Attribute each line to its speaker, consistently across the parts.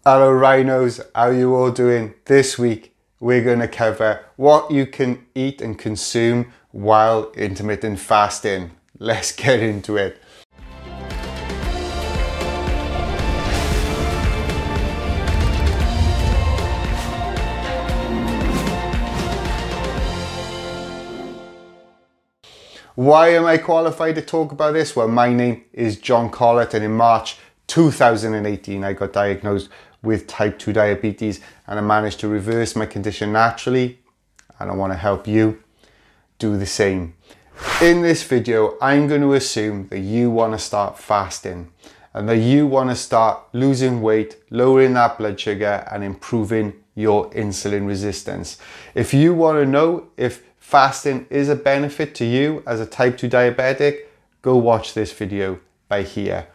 Speaker 1: Hello Rhinos, how you all doing? This week we're going to cover what you can eat and consume while intermittent fasting. Let's get into it. Why am I qualified to talk about this? Well, my name is John Collett, and in March 2018 I got diagnosed with type 2 diabetes, and I managed to reverse my condition naturally, and I want to help you do the same. In this video I'm going to assume that you want to start fasting and that you want to start losing weight, lowering that blood sugar and improving your insulin resistance. If you want to know if fasting is a benefit to you as a type 2 diabetic, go watch this video by here.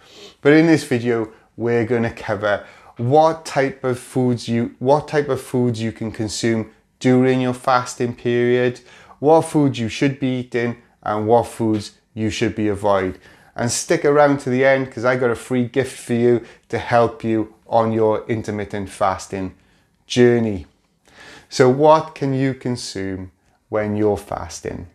Speaker 1: But in this video we're going to cover what type of foods you can consume during your fasting period, what foods you should be eating and what foods you should be avoiding. And stick around to the end because I got a free gift for you to help you on your intermittent fasting journey. So what can you consume when you're fasting?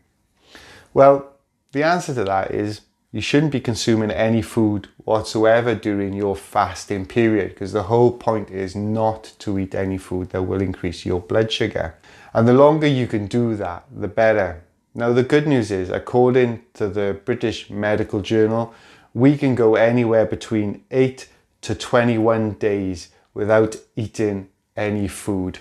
Speaker 1: Well, the answer to that is you shouldn't be consuming any food whatsoever during your fasting period, because the whole point is not to eat any food that will increase your blood sugar. And the longer you can do that, the better. Now, the good news is, according to the British Medical Journal, we can go anywhere between 8 to 21 days without eating any food.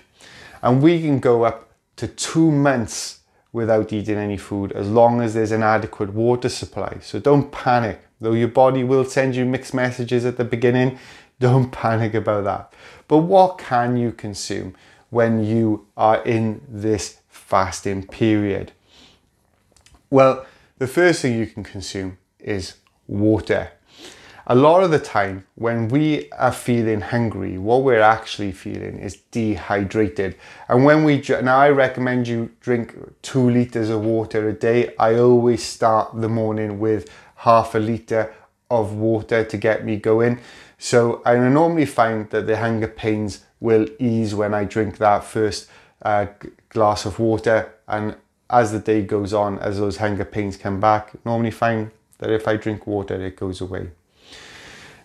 Speaker 1: And we can go up to 2 months without eating any food, as long as there's an adequate water supply. So don't panic. Though your body will send you mixed messages at the beginning, don't panic about that. But what can you consume when you are in this fasting period? Well, the first thing you can consume is water. A lot of the time when we are feeling hungry, what we're actually feeling is dehydrated. And when now I recommend you drink 2 liters of water a day. I always start the morning with half a liter of water to get me going. So I normally find that the hunger pains will ease when I drink that first glass of water. And as the day goes on, as those hunger pains come back, I normally find that if I drink water, it goes away.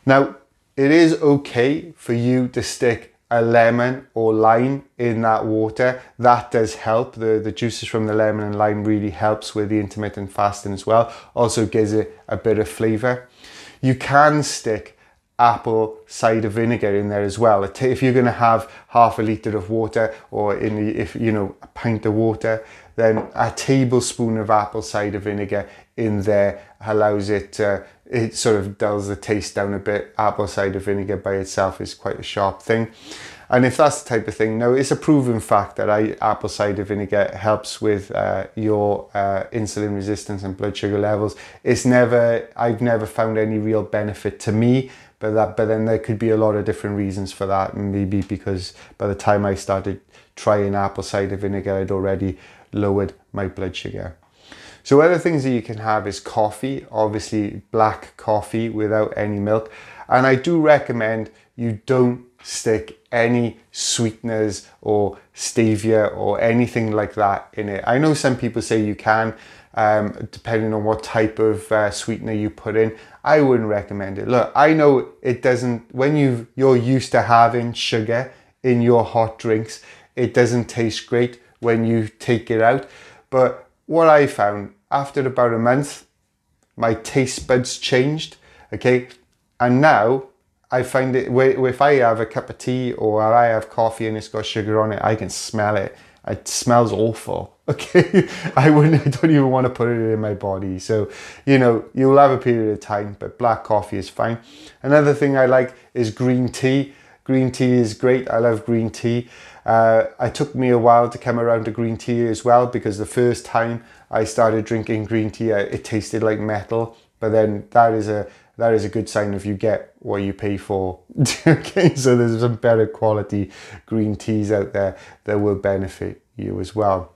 Speaker 1: Now, it is okay for you to stick a lemon or lime in that water. That does help. The juices from the lemon and lime really helps with the intermittent fasting as well. Also gives it a bit of flavour. You can stick apple cider vinegar in there as well. If you're going to have half a litre of water, or a pint of water, then a tablespoon of apple cider vinegar in there allows it sort of dulls the taste down a bit. Apple cider vinegar by itself is quite a sharp thing. And if that's the type of thing, no, it's a proven fact that apple cider vinegar helps with your insulin resistance and blood sugar levels. I've never found any real benefit to me, but then there could be a lot of different reasons for that. And maybe because by the time I started trying apple cider vinegar, I'd already lowered my blood sugar. So other things that you can have is coffee, obviously black coffee without any milk. And I do recommend you don't stick any sweeteners or stevia or anything like that in it. I know some people say you can, depending on what type of sweetener you put in. I wouldn't recommend it. Look, I know it doesn't, when you're used to having sugar in your hot drinks, it doesn't taste great when you take it out. But what I found, after about a month, my taste buds changed, okay? And now I find it, if I have a cup of tea or I have coffee and it's got sugar on it, I can smell it. It smells awful, okay? I don't even want to put it in my body. So, you'll have a period of time, but black coffee is fine. Another thing I like is green tea. Green tea is great. I love green tea. It took me a while to come around to green tea as well, because the first time I started drinking green tea, it tasted like metal. But then that is a good sign if you get what you pay for. Okay, so there's some better quality green teas out there that will benefit you as well.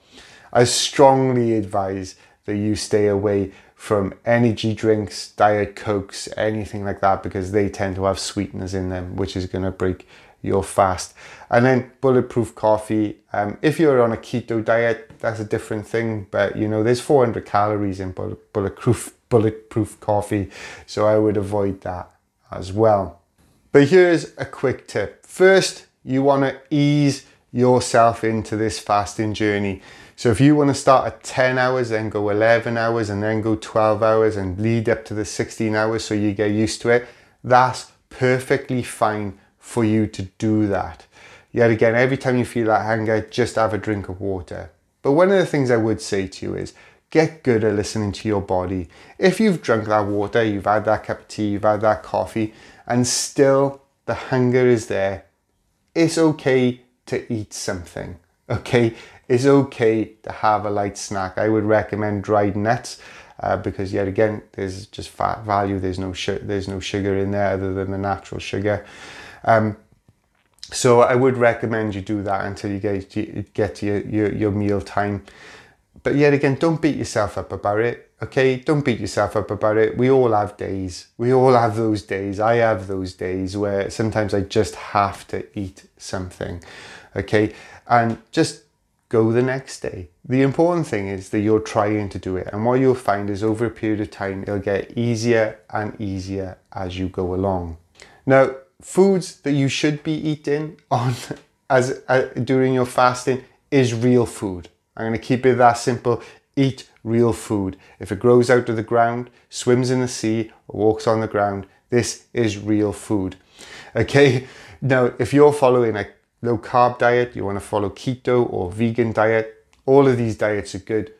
Speaker 1: I strongly advise that you stay away from energy drinks, Diet Cokes, anything like that, because they tend to have sweeteners in them, which is going to break your fast. And then bulletproof coffee. If you're on a keto diet, that's a different thing, but you know, there's 400 calories in bulletproof coffee, so I would avoid that as well. But here's a quick tip. First, you want to ease yourself into this fasting journey. So if you want to start at 10 hours, then go 11 hours, and then go 12 hours and lead up to the 16 hours so you get used to it, that's perfectly fine for you to do that. Yet again, every time you feel that hunger, just have a drink of water. But one of the things I would say to you is get good at listening to your body. If you've drunk that water, you've had that cup of tea, you've had that coffee, and still the hunger is there, it's okay to eat something, okay? It's okay to have a light snack. I would recommend dried nuts because yet again, there's just fat value. There's no sugar in there other than the natural sugar. So I would recommend you do that until you get to your meal time. But yet again, don't beat yourself up about it, okay? Don't beat yourself up about it. We all have days. We all have those days. I have those days where sometimes I just have to eat something, okay? And just go the next day. The important thing is that you're trying to do it. And what you'll find is over a period of time, it'll get easier and easier as you go along. Now, foods that you should be eating during your fasting is real food. I'm going to keep it that simple. Eat real food. If it grows out of the ground, swims in the sea, or walks on the ground, this is real food. Okay? Now, if you're following a low carb diet, you want to follow keto or vegan diet, all of these diets are good.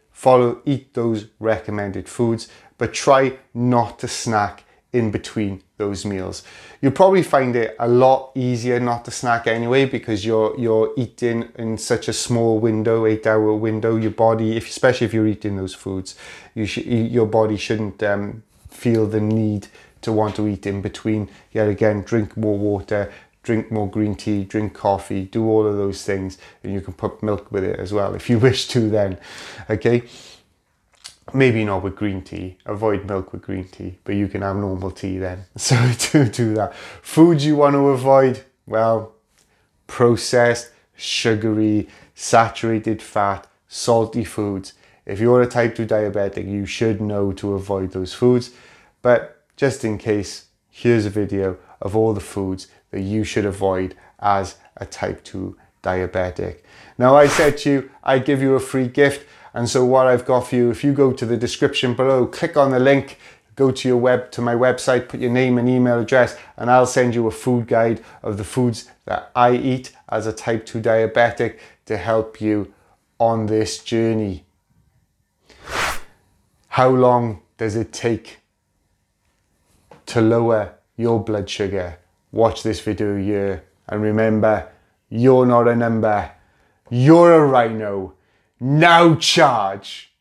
Speaker 1: Eat those recommended foods, but try not to snack in between those meals. You'll probably find it a lot easier not to snack anyway, because you're eating in such a small window, 8-hour window. Your body, especially if you're eating those foods, your body shouldn't feel the need to want to eat in between. Yet again, drink more water, drink more green tea, drink coffee, do all of those things, and you can put milk with it as well if you wish to then, okay? Maybe not with green tea, avoid milk with green tea, but you can have normal tea then. So do that. Foods you want to avoid, well, processed, sugary, saturated fat, salty foods. If you're a type 2 diabetic, you should know to avoid those foods. But just in case, here's a video of all the foods that you should avoid as a type 2 diabetic. Now, I said to you, I'd give you a free gift. And so what I've got for you, if you go to the description below, click on the link, go to my website, put your name and email address, and I'll send you a food guide of the foods that I eat as a type 2 diabetic to help you on this journey. How long does it take to lower your blood sugar? Watch this video here, and remember, you're not a number, you're a rhino. Now charge!